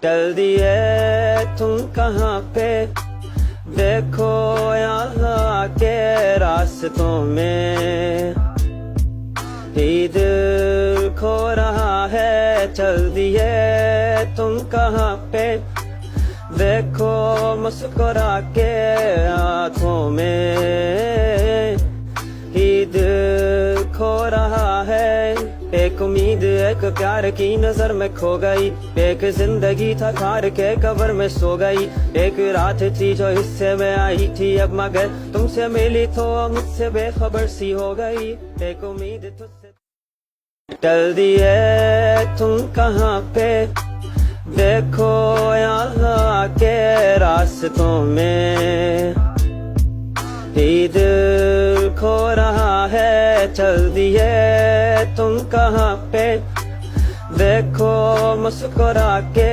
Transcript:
टल दिए तुम कहाँ पे, देखो यहाँ के रास्तों में ही दिल खो रहा है। चल दिए तुम कहाँ पे, देखो मुस्कुरा के आँखों में ही दिल खो रहा है। एक उम्मीद एक प्यार की नजर में खो गई, एक जिंदगी था खार के कब्र में सो गई। एक रात थी जो हिस्से में आई थी अब मगर तुमसे मिली तो मुझसे बेखबर सी हो गई। एक उम्मीद तुझसे टल दिए तुम कहाँ पे, देखो यहाँ के रास्तों में ही दिल खो रहा है। चल दिए तुम कहाँ पे, देखो मुस्कुरा के